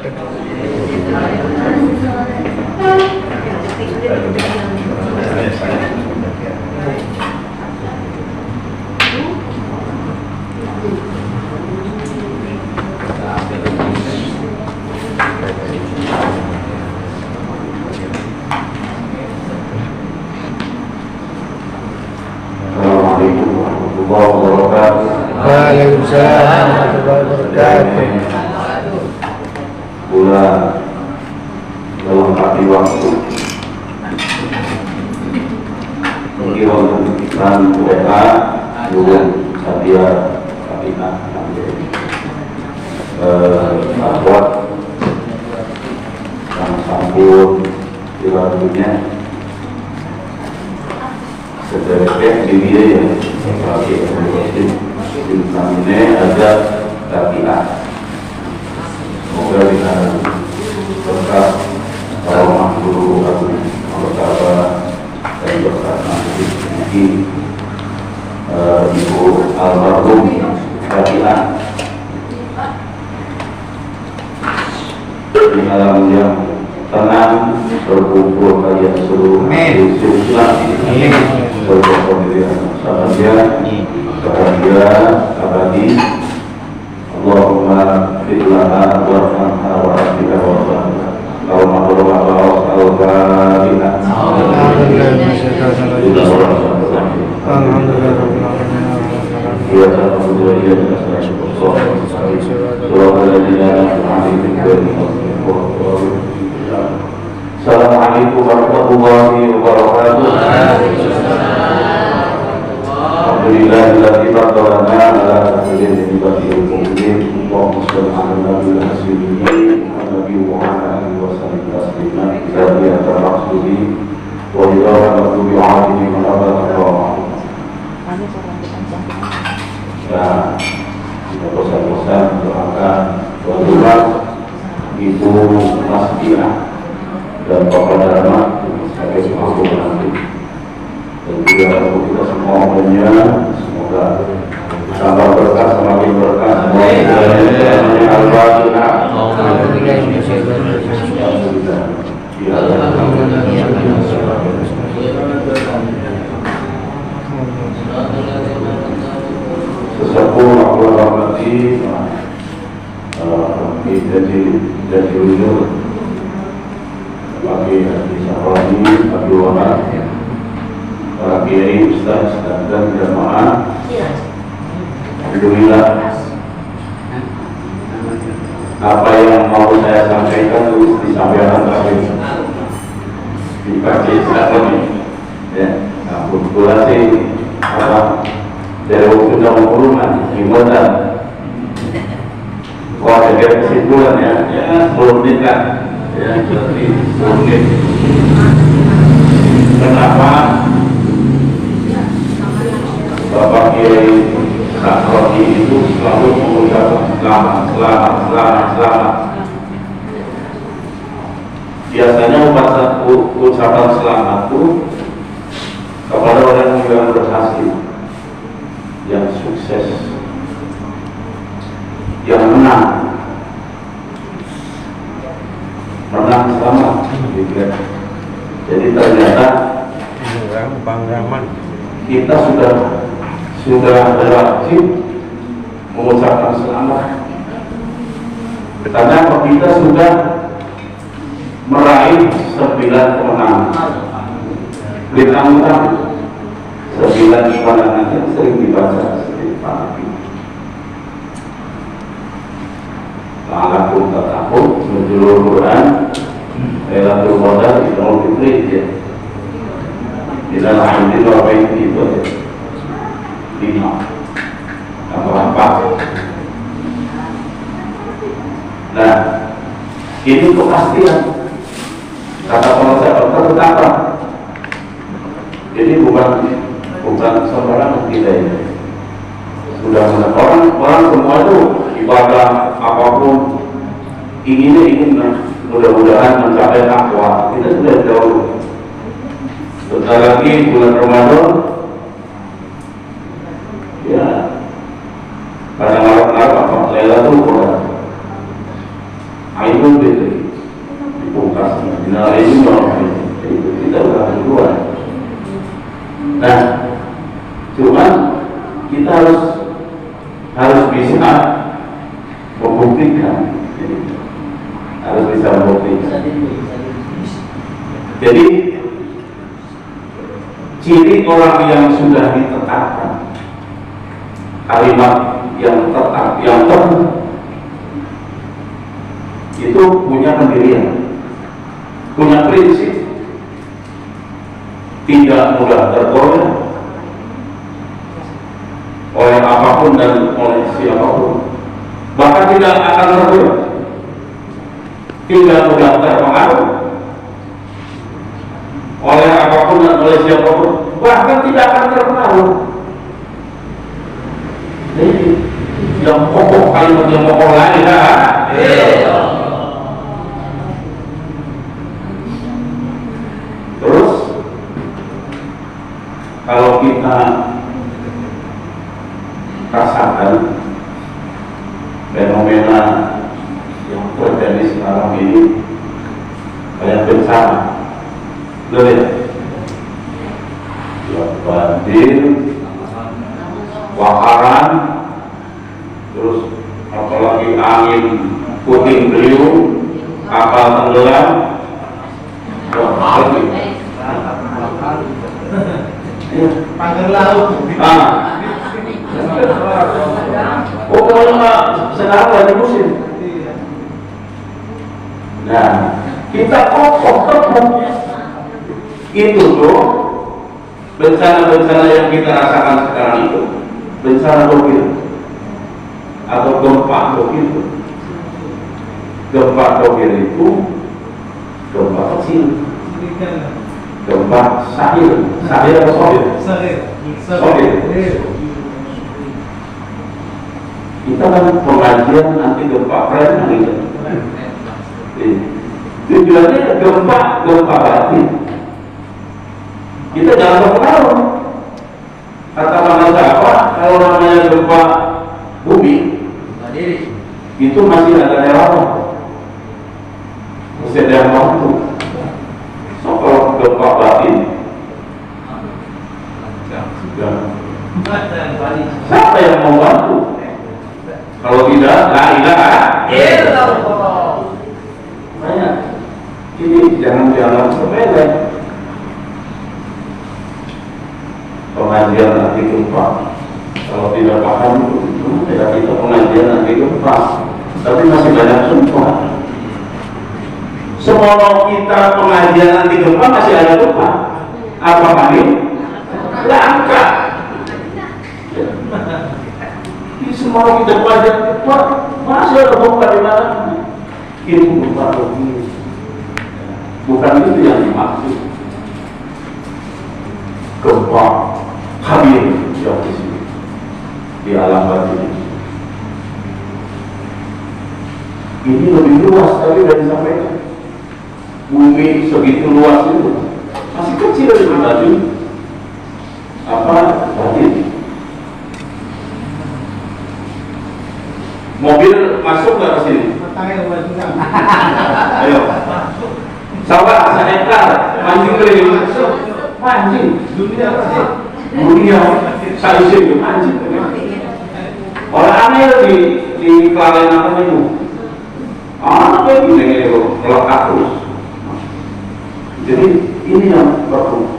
Waalaikumsalam warahmatullahi wabarakatuh. Pula dalam arti waktu mengirimkan doa juga sadia kapita buat yang sampun dilakukannya sederhana diri ya bagi ini ada tabiat. Semoga dengan berkat rahmat guru Allah dan berkat nanti Ibu Almarhum tabiat di alam yang tenang berkumpul kalian seluruh Islam berpendirian bahagia abadi. Allahumma fi'laha warhamha wa afika wa rahmatha Assalamualaikum warahmatullahi wabarakatuh. Alhamdulillahilladzi fadhalana ala katsirin min ibadihil mu'minin wa muslimin nabiyil hasbihi wa nabiyyu Muhammad wa sallallahu alaihi wasallam ya tarasuli wa ila nabiyyi alihi wa sallam. Ya, kita bosan-bosan doakan doa Ibu Masdiah dan Bapak Dharma sebagai sebuah nanti. Dan juga untuk kita semua umumnya, semoga tambah berkah semakin berkah. Sesepuh aku hormati jadi ujur bagi Haji Sahroni, Abdul Wahab, para kiai, ustaz, dan jamaah. Alhamdulillah, apa yang mau saya sampaikan itu disampaikan terakhir di pagi saat ini. Ya, nah, kebetulan sih dari waktu jam kurungan himbauan. Wah, ada kesimpulan ya, 10 menit kan? Ya, berarti 10 menit. Kenapa Bapak Kiai Sahroni itu selalu mengucapkan selamat. Biasanya ucapan selamat itu kepada orang yang berhasil, yang sukses, yang menang selamat. Jadi ternyata kita sudah berwajib mengucapkan selamat karena kita sudah meraih 9 kemenangan. Ditambah 9 kemenangan yang sering dibaca seperti Nabi. La'alakum tattaqun menjulur Quran Lailatul Qadar Idul Fitri ya. Tidak lain itu apa itu ya. 5 atau 4. Nah, ini kepastian kata penasihat tetap. Ini bukan sembarangan kita ini. Sudah orang semua itu ibadah apapun ingin mudah-mudahan mencapai takwa. Kita sudah jauh. Sebentar lagi bulan Ramadan, ya pada malam apa Lailatul Qadar. Itu ciri orang yang sudah ditetapkan, kalimat yang tetap, yang teguh, itu punya pendirian, punya prinsip, tidak mudah tergoyah oleh apapun dan oleh siapapun, bahkan tidak akan tergoyah, tidak mudah terpengaruh oleh apapun dan oleh siapapun, bahkan tidak akan terpengaruh. Jadi yang pokok, kalimat yang pokok lain terus kalau kita rasakan fenomena yang terjadi sekarang ini kayak bencana, ya, banjir, kebakaran, terus apalagi angin puting beliung, kapal tenggelam, pagar laut. Pokoknya sekarang lagi musim. Nah, kita kokoh teguh. Itu tuh bencana-bencana yang kita rasakan sekarang itu bencana dohir atau gempa dohir. Gempa dohir itu gempa kecil, gempa sahir atau sohir. Kita kan pengajian anti gempa keren gitu. Tujuannya gempa batin. Kita jangan terpengaruh. Kata mana siapa, kalau namanya gempa bumi, itu masih ada relawan, masih ada yang mampu. So kalau gempa batin, siapa yang mau bantu? Kalau tidak, la ilaha illallah. Makanya ini jangan dianggap sepele. Pengajian anti gempa, kalau tidak paham itu tidak kita pengajian anti gempa, tapi masih banyak sumpah. Semua kita pengajian anti gempa masih ada gempa. Apa kali? Langka. Ini semua kita pengajian gempa masih ada gempa di mana? Ini gempa begini. Bukan itu yang dimaksud. Gempa hadir yang di sini di alam batin. Ini lebih luas tadi sudah disampaikan. Bumi segitu luas itu masih kecil dari tadi. Apa batin? Mobil masuk nggak ke sini? Ayo. Sawah sehektar mancing keliling masuk. Mancing dunia apa sih? Dunia saya itu mancing. Orang aneh di kelalen apa itu? Anaknya gini melekat terus. Jadi ini yang perlu.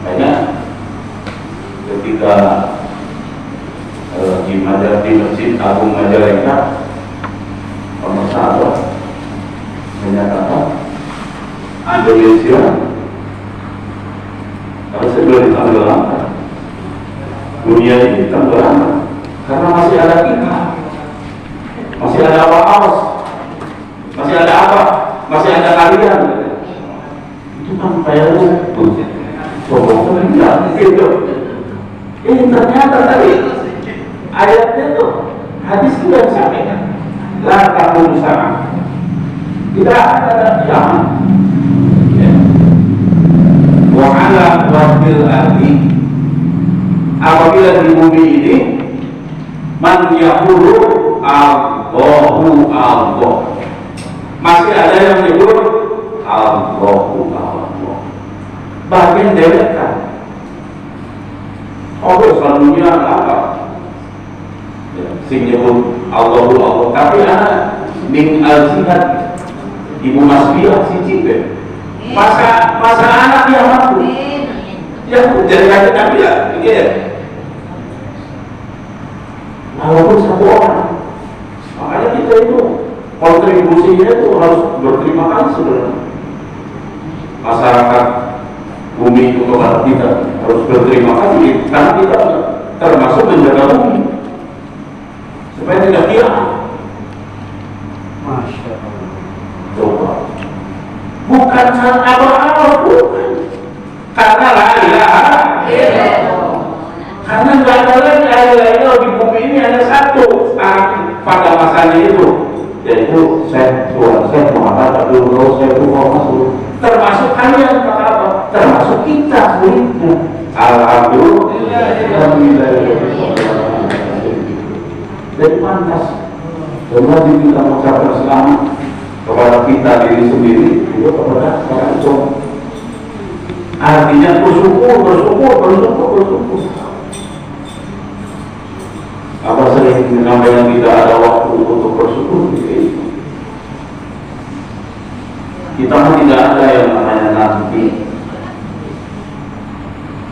Makanya ketika di Masjid Agung Majalengka, Sahabat menyatakan Indonesia kalau segera ditenggelamkan, dunia ini tenggelam karena masih ada kita, masih ada apa-apa, masih ada apa, masih ada kalian. Itu kan kayak sombong gitu. Ini ternyata tadi ayatnya tuh hadis juga disampaikan. La takun sama, tidak ada kiamat. Wa ala wafil ardi, apabila di bumi ini man yaqulu Allahu Allah, masih ada yang menyebut Allahu Allah, bagian deweka. Oh, selalunya apa? Sing nyebut Allahu Allah, tapi anak min al-zihad ibu masbiah si cipe. Masa anak dia mampu jadi kaki Nabi ya, pikir. Walaupun satu orang, makanya kita itu kontribusinya itu harus berterima kasih sebenarnya. Masyarakat bumi itu kepada kita harus berterima kasih karena kita termasuk menjaga bumi supaya tidak hilang. Masya Allah. Coba, bukan hal awal-awal, bukan. Karena la ilaha illallah. Karena nggak ada lagi ilah di bumi ini hanya satu pada masanya itu, yaitu Tuhan Muhammad Abdullah Rasul. Termasuk kalian kata apa? Termasuk kita muridnya. Alhamdulillah. Jadi pantas. Semua kita mengucapkan selamat kepada kita diri sendiri, juga kepada orang tua. Artinya bersyukur. Apa sering menyampaikan tidak ada waktu untuk bersyukur? Kita mah tidak ada yang namanya nanti.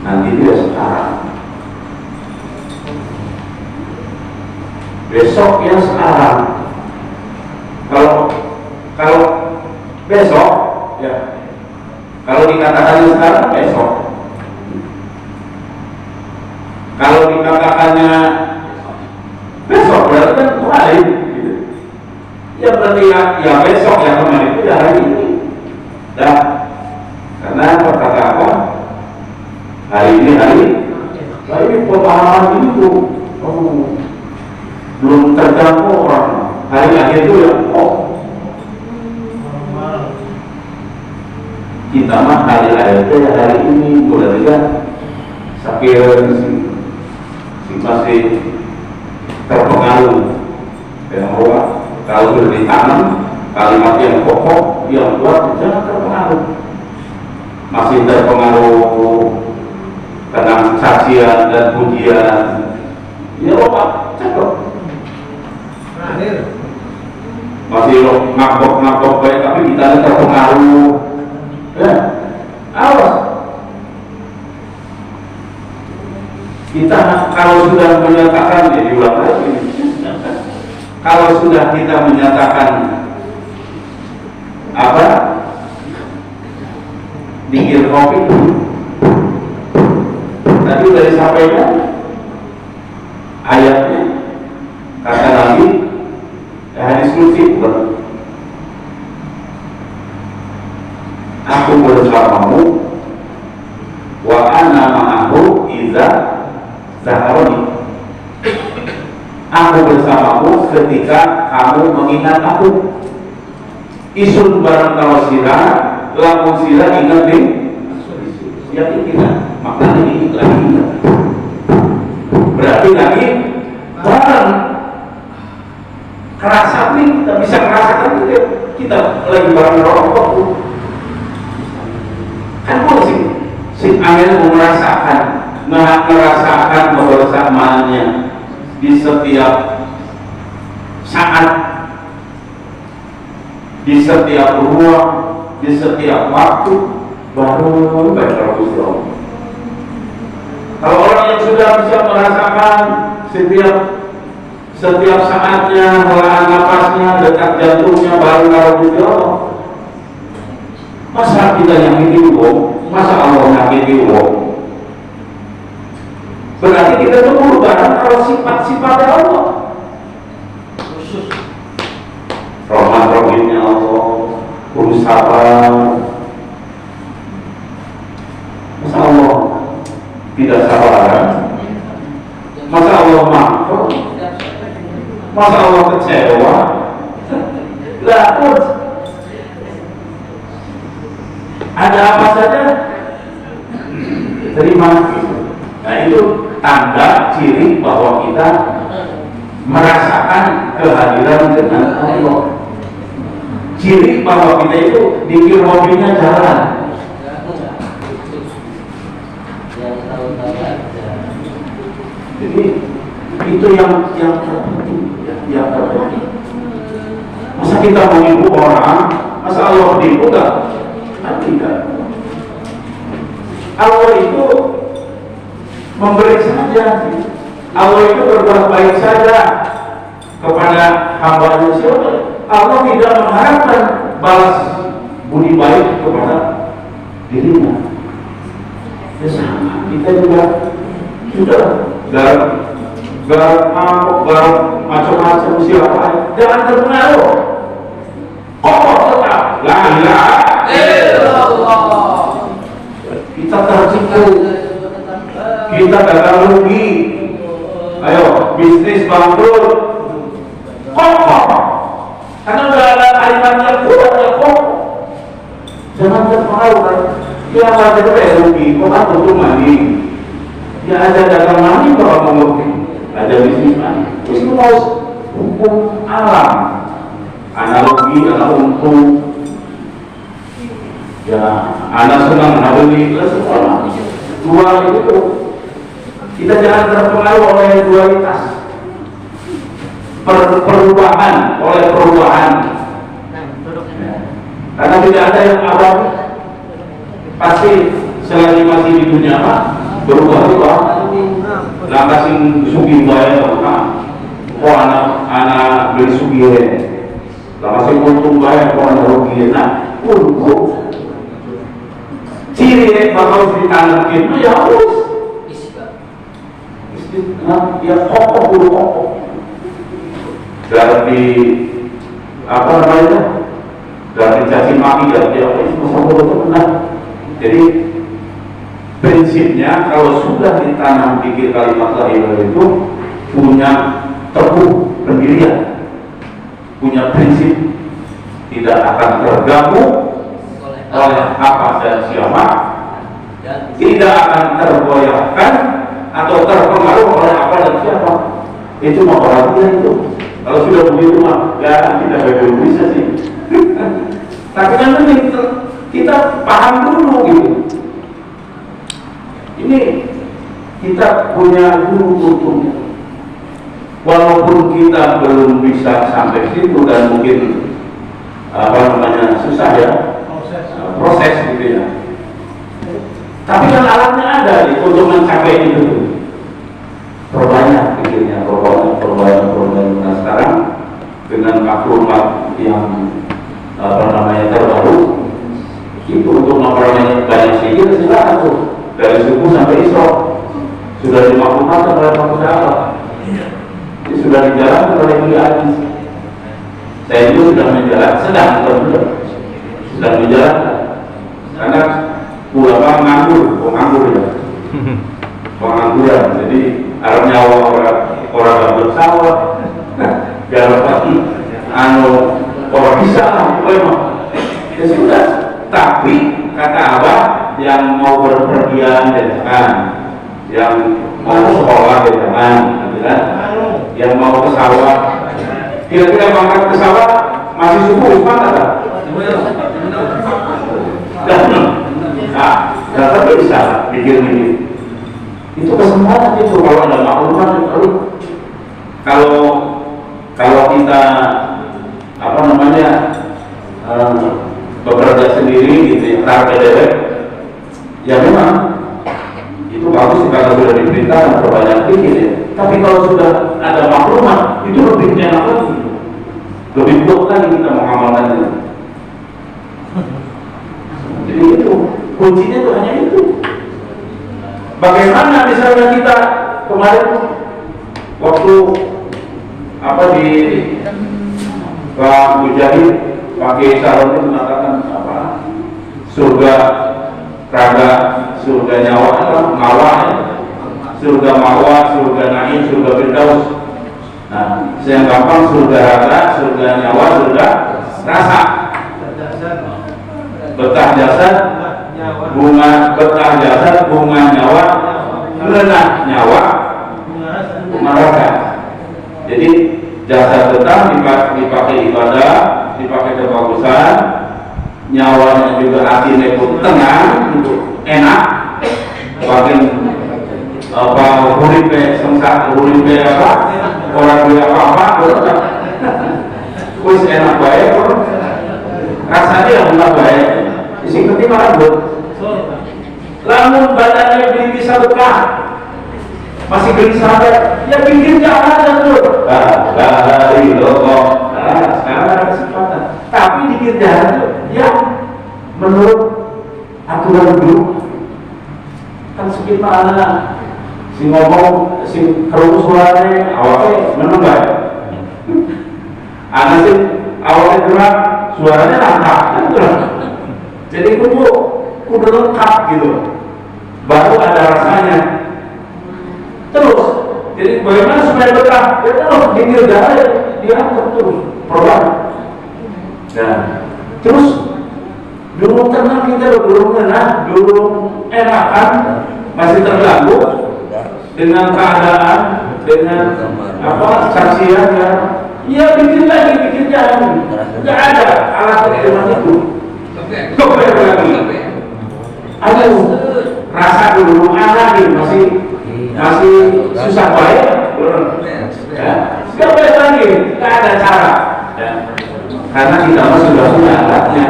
Nanti tidak sekarang. Besok ya sekarang. Kalau besok ya. Kalau dikatakan sekarang besok. Kalau dikatakannya besok berarti kan kemarin. Gitu. Ya berarti ya besok ya kemarin itu ya hari ini. Dah. Karena kata apa? Hari ini pemahaman itu belum terjangkau orang. Hari akhir itu ya kita mah hari akhir ya hari ini mulai kan sakit si masih terpengaruh bahwa kalau sudah ditanam kalimat yang pokok yang kuat jangan terpengaruh, masih terpengaruh dengan cacian dan pujian ya Pak cakep masih ngambok baik tapi kita terpengaruh ya awas. Kita kalau sudah menyatakan, ya diulang lagi. Kalau sudah kita menyatakan apa? Dikir kopi. Tadi sudah disampaikan ayatnya. Kata Nabi, hadis qudsi bukan. Aku bersamamu wa ana ma'ahu idza zaharoni. Aku bersamamu ketika kamu mengingat aku. Isun barang kalau sirah, lamun sirah ingat deh. Ya kita maknanya ini lagi. Berarti lagi barang kerasa nih kita bisa merasakan kita lagi barang rokok kan sih si angin merasakan kebersamaannya di setiap saat, di setiap ruang, di setiap waktu, baru baca Rasulullah. Kalau orang yang sudah bisa merasakan setiap saatnya, helaan napasnya, detak jantungnya, baru Rasulullah. Masa kita nyakiti wong, masa Allah nyakiti wong? Berarti kita tuh berubah kalau sifat-sifat Allah khusus Rahman-Rahimnya Allah, sabar. Masa Allah tidak sabaran? Masa Allah makhluk? Masa Allah kecewa? Lah, ada apa saja terima. Nah itu tanda ciri bahwa kita merasakan kehadiran dengan Allah. Ciri bahwa kita itu dikir hobinya jalan. Jadi itu yang terpenting. Masa kita menipu orang, masa Allah menipu enggak? Tidak. Allah itu memberi saja. Allah itu berbuat baik saja kepada hamba-Nya. Siapa? Allah tidak mengharapkan balas budi baik kepada dirinya. Ya sama, kita juga sudah garam macam-macam siapa, jangan terpengaruh. Kokoh tetap la ilaha illallah. Kita tertipu, kita gagal rugi. Ayo, bisnis bangkrut, kokoh. Karena udah ada kalimatnya kuat, ya kokoh. Jangan terpengaruh kan. Ya ada rugi, kok aku tuh mandi. Ya ada dagang mandi kalau mau rugi, ada bisnis mandi. Terus itu mau hukum alam, analogi, anak untung. Ya, anak senang, anak beli, semua. Dua itu kita jangan terpengaruh oleh dualitas, perubahan oleh perubahan. Karena tidak ada yang abadi. Pasti selagi masih di dunia apa berubah-ubah. Langkah sing sugi bae kok anak beli sugi ya. Langkah sing untung bae kok anak rugi. Nah, untung ciri bakal ditanamkan itu ya harus ya kokoh dulu kokoh. Dari apa namanya? Dari caci maki dan dia itu benar. Jadi prinsipnya kalau sudah ditanam pikir kalimat la ilaha itu punya teguh pendirian, punya prinsip, tidak akan terganggu oleh apa dan siapa, tidak akan tergoyahkan atau terpengaruh oleh apa dan siapa. Itu mau perhatian itu. Kalau sudah begitu mah ya kita belum bisa sih. Tapi kan penting kita paham dulu gitu. Ini kita punya guru untungnya. Walaupun kita belum bisa sampai situ dan mungkin apa namanya susah ya proses gitu ya. Tapi kan alatnya ada nih untuk mencapai itu. Perbanyak pikirnya, perbanyak. Nah sekarang dengan maklumat yang apa namanya terbaru itu untuk memperbanyak banyak sihir silakan tuh dari subuh sampai isya sudah dimaklumkan oleh Pak Sahabat. Ini sudah dijalankan oleh Beli Hadis. Saya itu sudah sedang menjalankan karena ulama menganggur ya pengangguran. Jadi arep nyawa orang gabut sawah garap orang bisa memang ya sudah. Tapi kata Abah yang mau berpergian jangan, yang mau sekolah jangan, yang mau ke sawah kira-kira berangkat ke sawah masih subuh mana tak? Nah, tapi bisa pikir ini. Itu kesempatan itu kalau ada maklumat kalau kita apa namanya bekerja sendiri gitu ya, target dewek ya memang itu bagus kalau sudah diperintah perbanyak pikir ya. Tapi kalau sudah ada maklumat itu lebih enak lagi, lebih kuat lagi kita mengamalkannya. Jadi itu kuncinya itu hanya itu. Bagaimana misalnya kita kemarin waktu apa di Pak Mujahid pakai sarung itu mengatakan apa surga raga, surga nyawa atau mawa ya? Surga mawa, surga naim, surga firdaus. Nah, yang gampang surga raga, surga nyawa, surga rasa. Betah jasad, bunga betah jasad, bunga nyawa, renah nyawa, bunga raga. Jadi jasad betah dipakai ibadah, dipakai kebagusan, nyawanya juga hatinya pun tenang, enak, makin apa huripe sengsara huripe apa orang beli apa wis enak baik, rasanya enak baik. Isi penting malah buat lamun badannya bisa bekah masih gelisah ya bikin jalan tuh. Dari lokok. Nah, sekarang ada kesempatan. Tapi bikin jalan tuh yang menurut aturan dulu kan sekitar si ngomong si kerumus suaranya awalnya menembak. Anak sih awalnya gerak suaranya lantap kan. Jadi kudu lengkap gitu, baru ada rasanya. Terus, jadi bagaimana supaya betah? Ya terus dikir jalan, diangkat terus, pelan. Nah, terus dulu tenang kita belum enak, belum enakan, masih terganggu dengan keadaan, dengan apa saksian ya. Iya bikin lagi, bikin jalan. Nggak ada alat perhitungan itu. Coba lagi. Aduh, rasa dulu anak nih masih susah bayar. Ya, nggak boleh lagi, nggak ada cara. Ya. Karena kita sudah punya alatnya.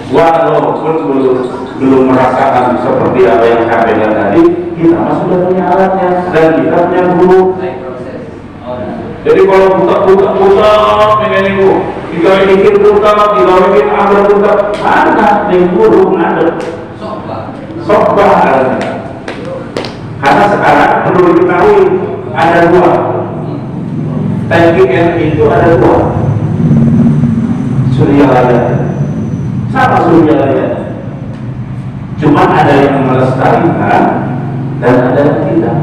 Walaupun belum merasakan seperti apa yang saya bilang tadi, kita sudah punya alatnya dan kita punya guru. Jadi kalau buta pengen ibu, digawe dikit buta, digawe dikit ambil buta, mana yang guru ada? Sokbah ada. Karena sekarang perlu diketahui ada dua. TGN itu ada dua. Suryalaya, sama Suryalaya. Cuma ada yang melestarikan dan ada yang tidak.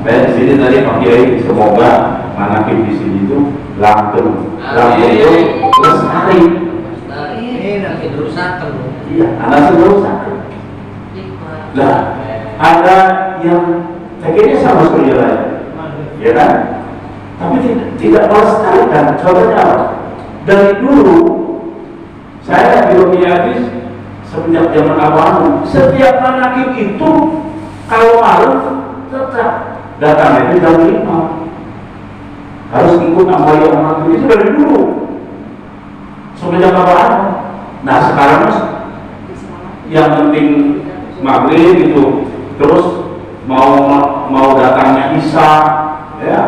Di sini tadi Pak Kiai semoga manakib di sini itu langgeng itu lestari. Nanti berusaha terus. Iya, anak berusaha. Nah, ada yang kayaknya sama Suryalaya, ya kan? Tapi tidak melestarikan. Contohnya apa? Dari dulu saya di Romi Hadis semenjak zaman awal, setiap manakib itu kalau malam tetap datang itu jam 5 harus ikut amal yang manakib itu dari dulu semenjak awal. Nah sekarang yang penting maghrib gitu, terus mau datangnya isya, ya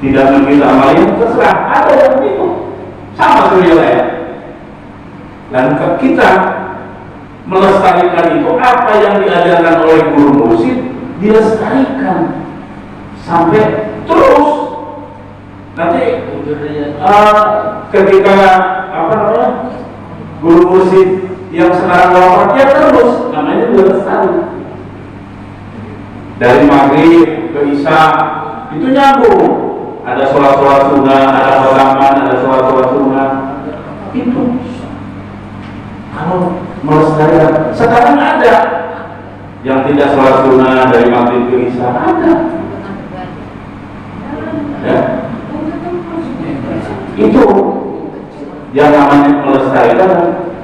tidak meminta amal yang terserah, ada yang begitu sama Suryalaya. Dan kita melestarikan itu apa yang diajarkan oleh guru mursyid dilestarikan sampai terus. Nanti ketika apa namanya guru mursyid yang sekarang wafat ya terus namanya juga lestari. Dari maghrib ke isya itu nyambung. Ada sholat sunnah, ada khataman, ada sholat sunnah. Itu kalau melestarikan. Sekarang ada yang tidak sholat sunnah dari maghrib ke isya, ada. Ya. Itu yang namanya melestarikan.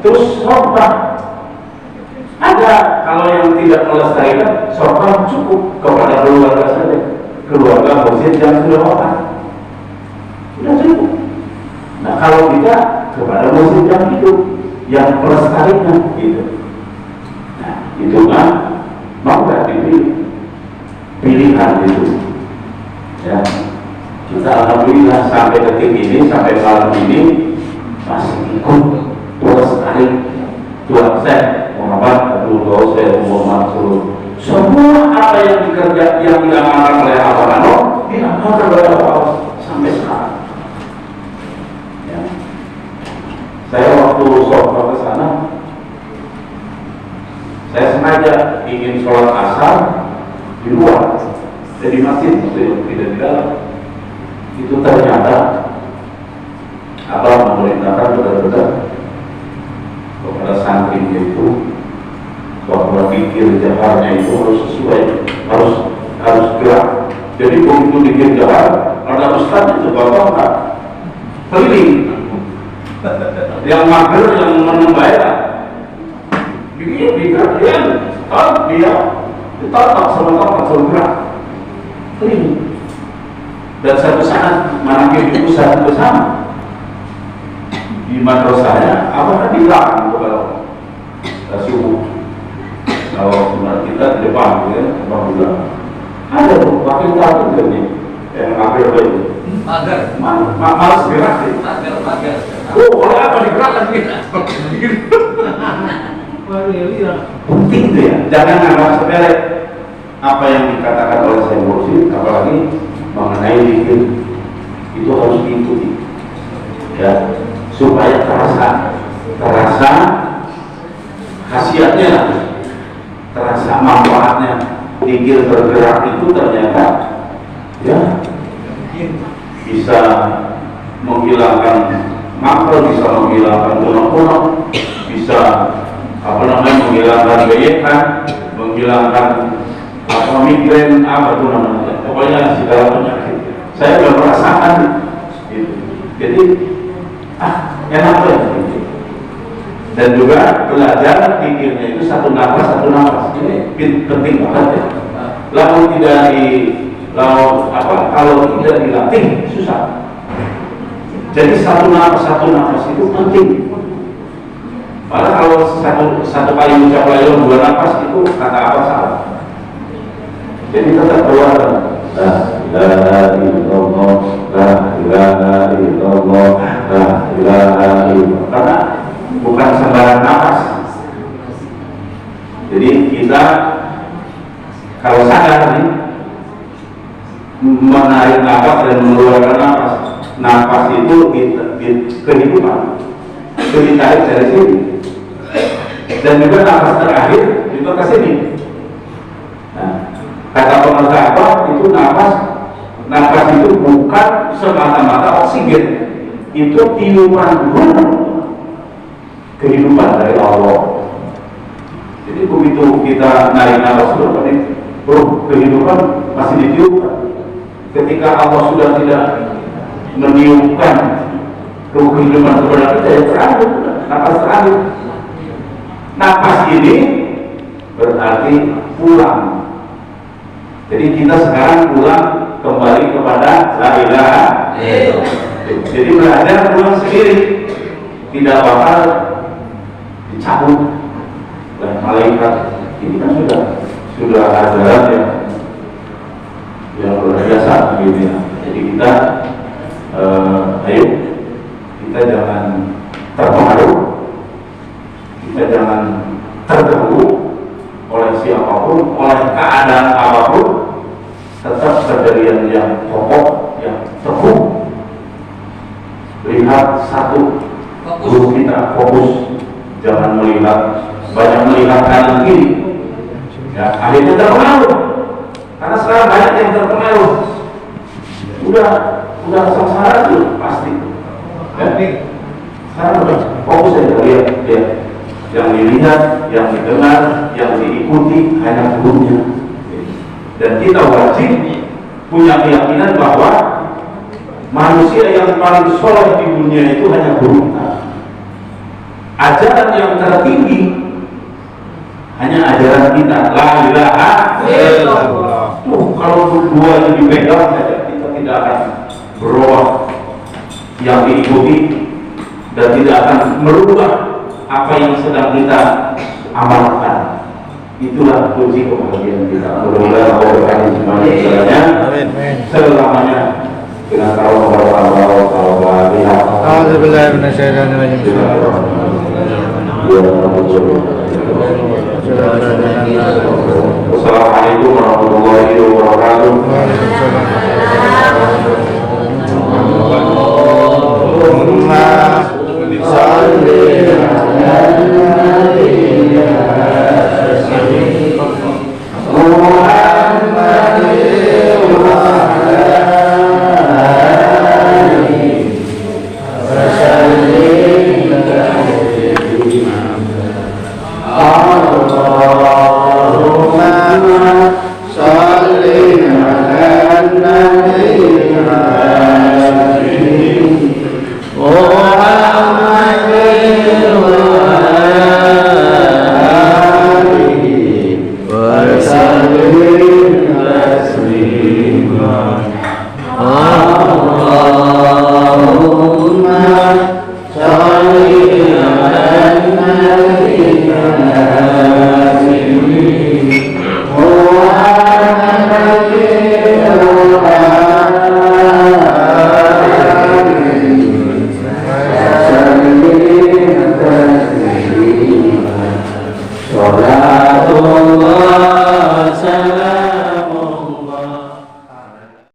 Terus sobat ada. Kalau yang tidak melestarikan, sobat cukup kepada keluarga saja, keluarga mursyid yang sudah wafat, sudah cukup. Nah kalau tidak, kepada mursyid yang hidup, yang melestarikan gitu. Nah itu kan mau nggak dipilih, pilihan itu. Ya kita alhamdulillah sampai detik ini, sampai malam ini masih ikut melestari Tuhan saya Muhammad Abdul Qasim Mansur. Semua apa yang dikerja, yang diamalkan oleh Abang diamalkan oleh Allah sampai sekarang. Ya. Saya waktu sholat ke sana, saya sengaja ingin sholat asar di luar, jadi masjid itu tidak di dalam. Itu ternyata Allah memerintahkan benar-benar kepada santri itu bahwa pikir jaharnya itu harus sesuai, harus gerak. Jadi begitu pikir jahar, ada ustaz itu bapak keliling, yang mager, yang menembayar, dia ditatak sama gerak keliling. Dan satu saat manakib itu saat bersama di madrasahnya, apa kan dilarang kepada subuh. Kalau sebenarnya kita di depan, ya, Bang bilang ada tuh wakil wakil ini yang ngambil itu. Mager. Malas gerak sih. Mager. Oh, oleh apa digerakkan gitu? Penting tuh ya, jangan anggap sepele apa yang dikatakan oleh saya Mursi, apalagi mengenai zikir itu harus diikuti, ya, supaya terasa khasiatnya, terasa manfaatnya. Zikir bergerak itu ternyata ya bisa menghilangkan makro, bisa menghilangkan kuno-kuno, bisa menghilangkan beyekan, menghilangkan migrain, apa itu namanya, pokoknya segala penyakit. Saya sudah merasakan gitu. Jadi enak ya gitu. Dan juga belajar pikirnya itu satu nafas ini penting banget ya. Kalau tidak dilatih susah. Jadi satu nafas itu penting. Malah kalau satu kali ucap la ilaha dua nafas itu kata apa salah. Jadi tetap keluar la ilaha illallah, la ilaha illallah, la ilaha illallah. Karena bukan sembarang nafas. Jadi kita kalau sadar nih menarik nafas dan mengeluarkan nafas itu kehidupan itu ditarik dari sini, dan juga nafas terakhir itu ke sini. Nah, kata pengertian apa itu nafas itu bukan semata-mata oksigen, itu tiupan kehidupan dari Allah. Jadi begitu kita narik nafas kehidupan masih ditiupkan. Ketika Allah sudah tidak meniupkan kehidupan kepada kita, ya terakhir nafas. Nafas ini berarti pulang. Jadi kita sekarang pulang kembali kepada la ilaha. Jadi belajar pulang sendiri, tidak bakal dicabut oleh malaikat. Ini kan sudah ajaran yang luar biasa gitu ya. Jadi kita ayo kita jangan terpengaruh, kita jangan terganggu oleh siapapun, oleh keadaan apapun. Tetap berdirian yang kokoh, yang teguh. Lihat satu, guru kita fokus, jangan banyak melihat kanan kiri. Ya, akhirnya terpengaruh. Karena sekarang banyak yang terpengaruh. Udah sengsara tuh pasti. Ya, sekarang udah fokus aja lihat. Yang dilihat, yang didengar, yang diikuti hanya gurunya. Dan kita wajib punya keyakinan bahwa manusia yang paling soleh di dunia itu hanya guru kita. Ajaran yang tertinggi hanya ajaran kita, la ilaha illallah. Tuh, kalau dua ini dipegang saja, kita tidak akan berubah yang diikuti dan tidak akan merubah apa yang sedang kita amalkan. Itulah kunci kebahagiaan kita. Mudah-mudahan Allah berkati semuanya selamanya dengan Wassalamualaikum warahmatullahi wabarakatuh. Allahumma sholli ala